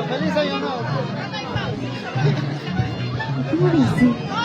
Feliz año nuevo. ¿Cómo dice?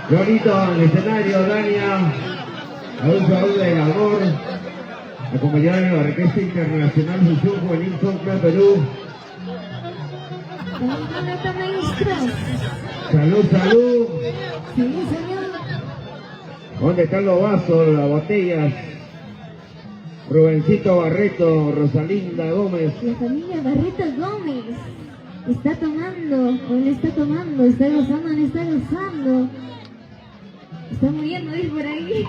Florito en el escenario, Dania, a un saludo del amor, acompañado de la Orquesta Internacional Fusión Juvenil Soncla Perú. Salud, salud. Sí, señor. ¿Dónde están los vasos, las botellas? Rubencito Barreto, Rosalinda Gómez. La familia Barreto Gómez está tomando, o no está tomando, está gozando, no está gozando. Está muriendo ahí por ahí.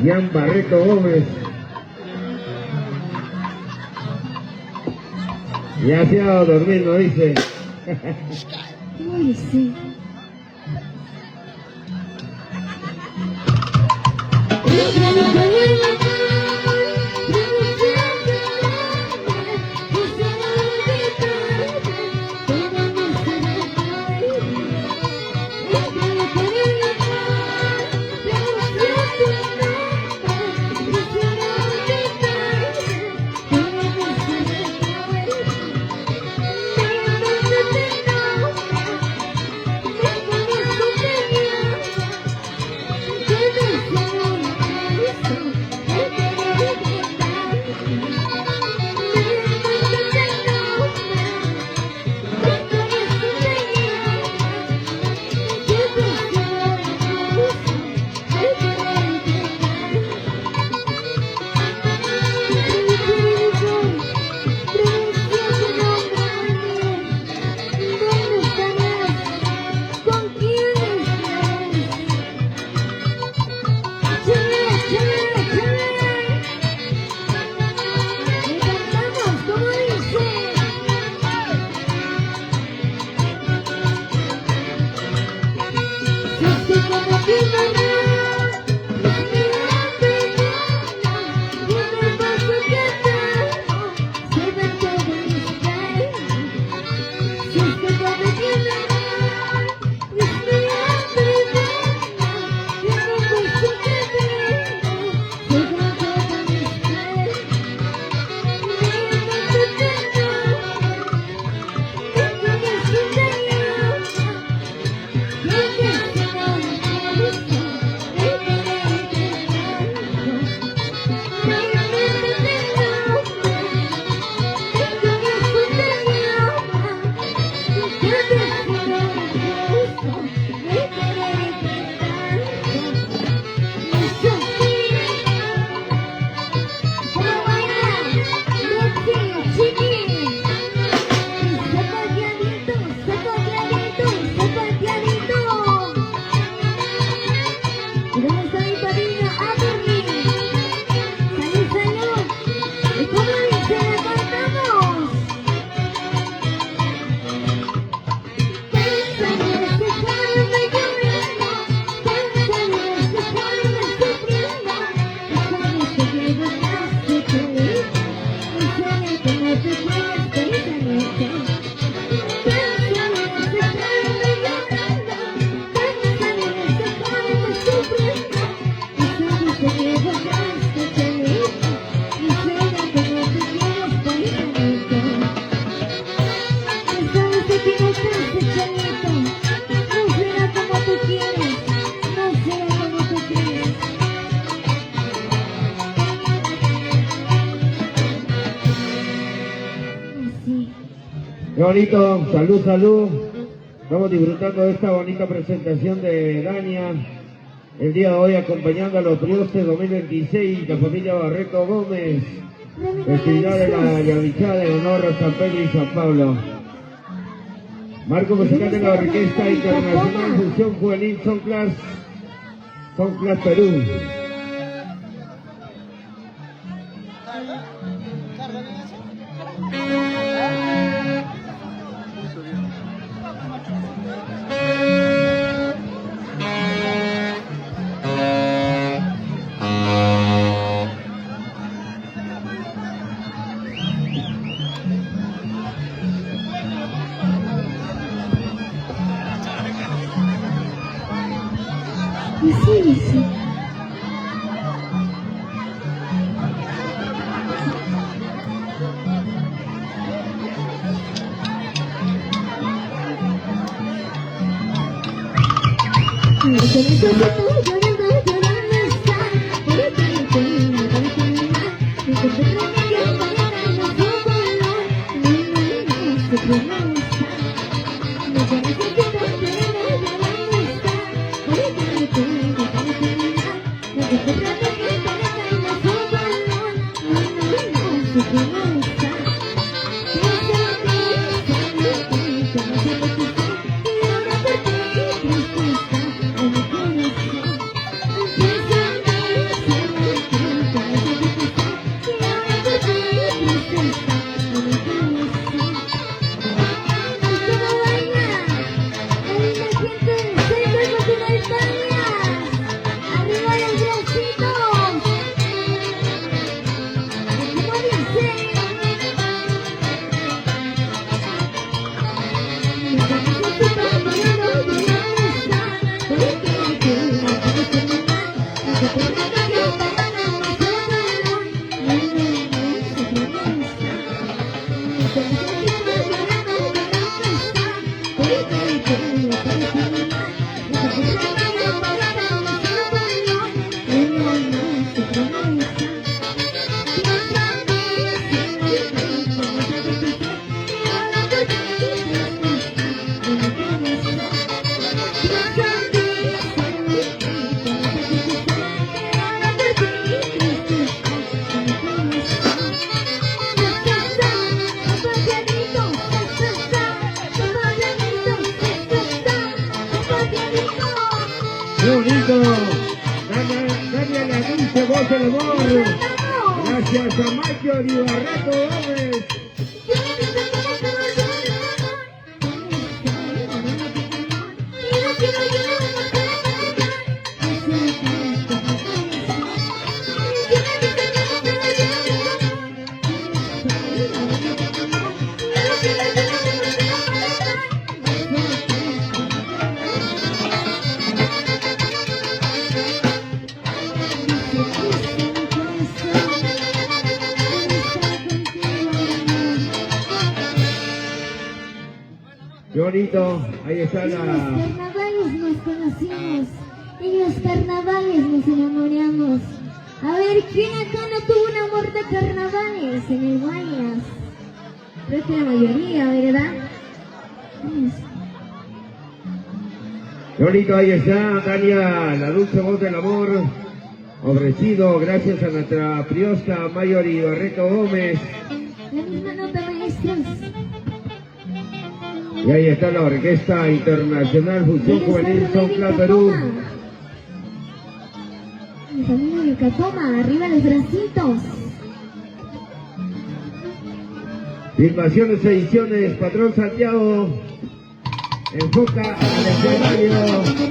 Ian Barreto Gómez. Ya se ha dado a dormir, ¿no dice? Uy, sí. Qué bonito, salud, salud. Estamos disfrutando de esta bonita presentación de Dania. El día de hoy acompañando a los Priostes 2026, la familia Barreto Gómez. Festividad de la Llamichada en honor a San Pedro y San Pablo. Marco musical de la Orquesta Internacional Fusión Juvenil Son Class Perú. Y sí, dice. Qué bonito. Dania la dulce voz del amor. Gracias a Mayo y Barreto Gómez. Qué bonito, ahí está En los la... carnavales nos conocimos, en los carnavales nos enamoramos. A ver, ¿quién acá no tuvo un amor de carnavales en el Guayas? Creo que la mayoría, ¿verdad? Qué bonito, ahí está Dania, la dulce voz del amor, ofrecido gracias a nuestra priosta Mayor y Barreto Gómez. La misma nota, maestros. Y ahí está la Orquesta Internacional Fusión Juvenil Son Class Perú. Mi familia Yucatoma, arriba los bracitos. Filmaciones Ediciones, Patrón Santiago. Enfoca al escenario.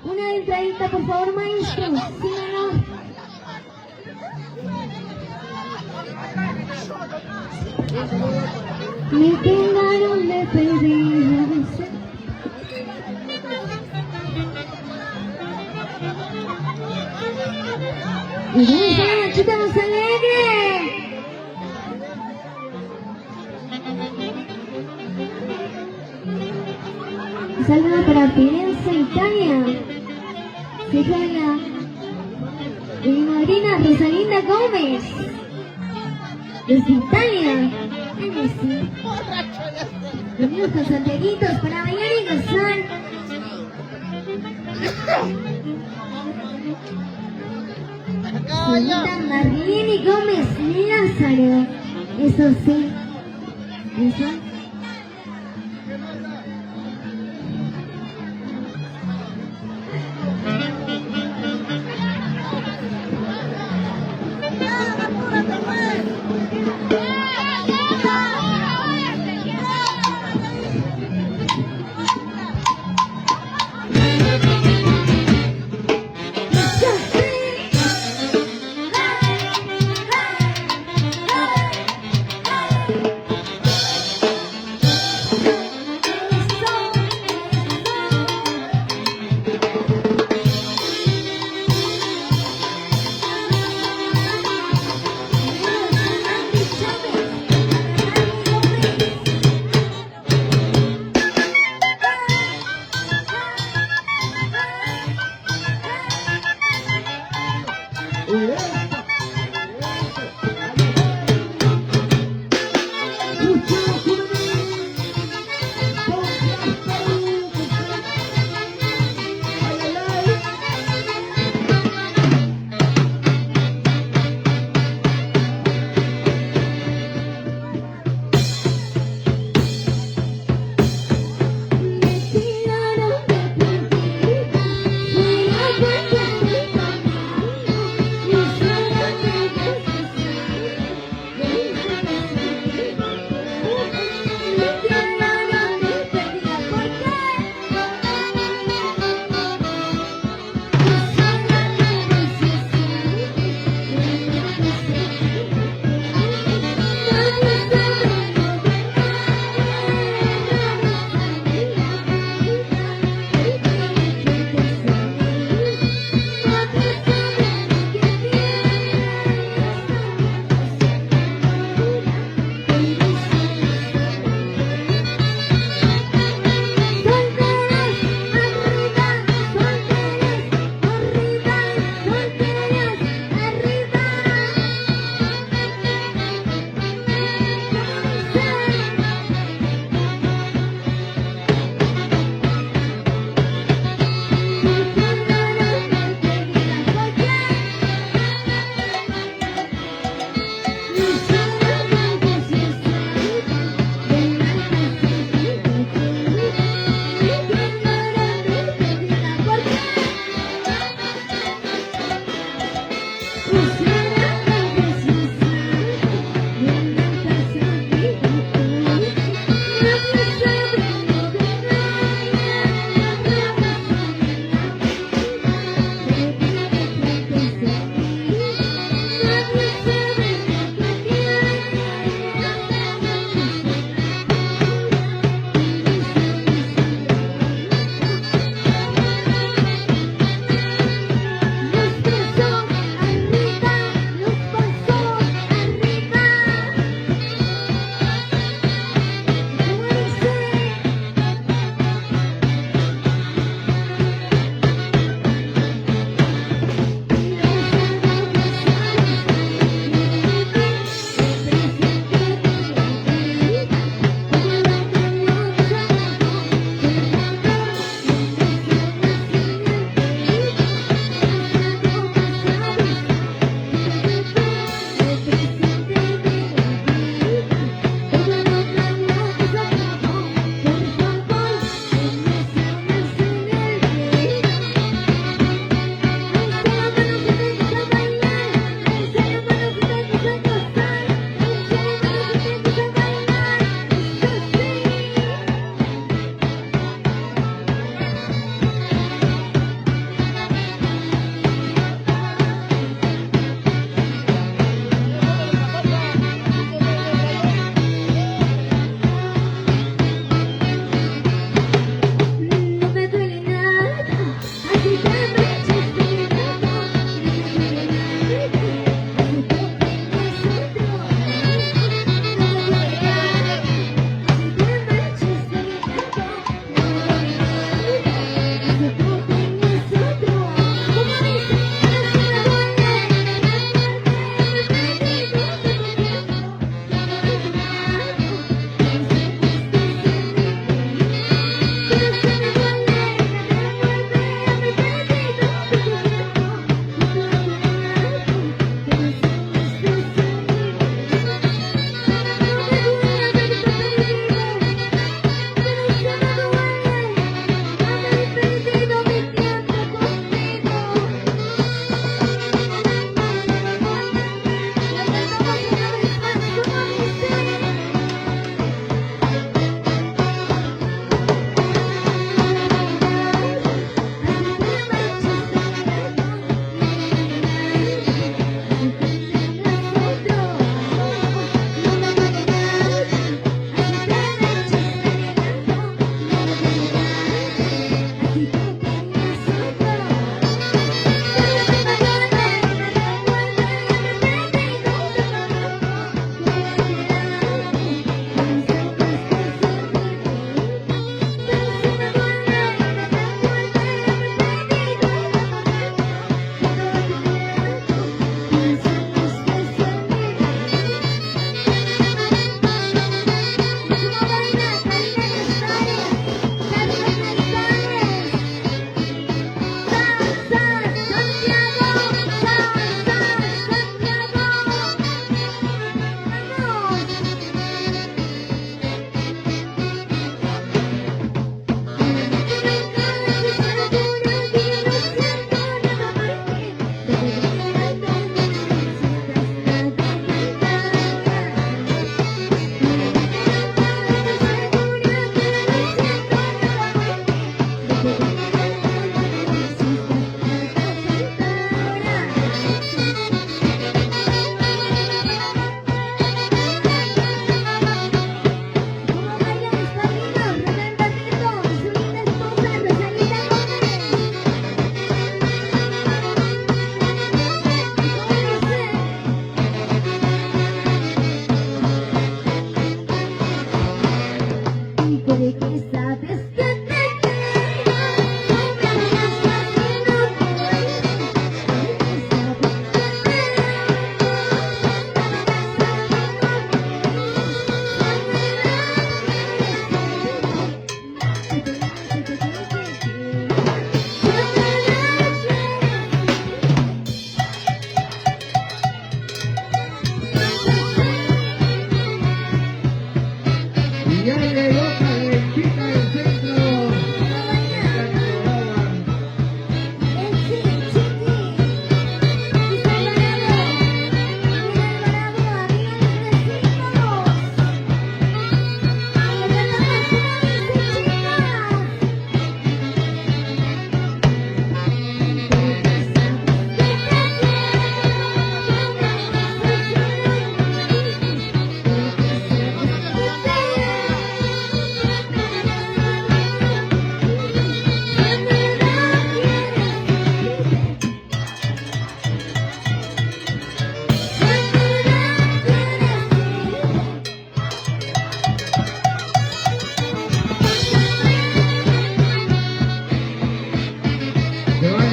Una entradita, por favor, maestro. Sin honor. Me quedaron de pedir. Y ya, chicos, más alegre. Un saludo para Firenze, Italia. Se juega mi madrina Rosalinda Gómez. Desde Italia. Venimos con santiaguitos para bailar y gozar. Señorita Marlene Gómez Lázaro. Eso sí. Eso.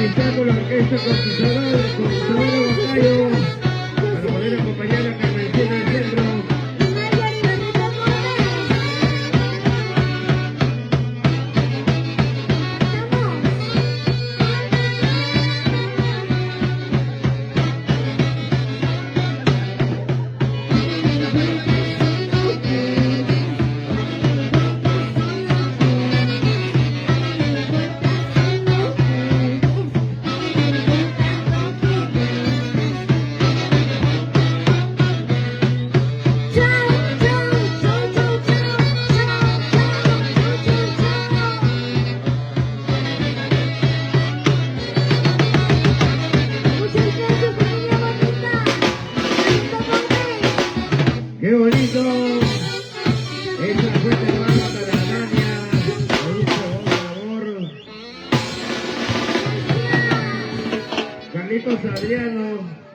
está con la orquesta Conquistadora Bacayo, para poder acompañar a Carmencita del Centro. ¡Qué bonito! Es una fuerte hermana para Dania. Me gusta, por favor. Carlitos Adriano.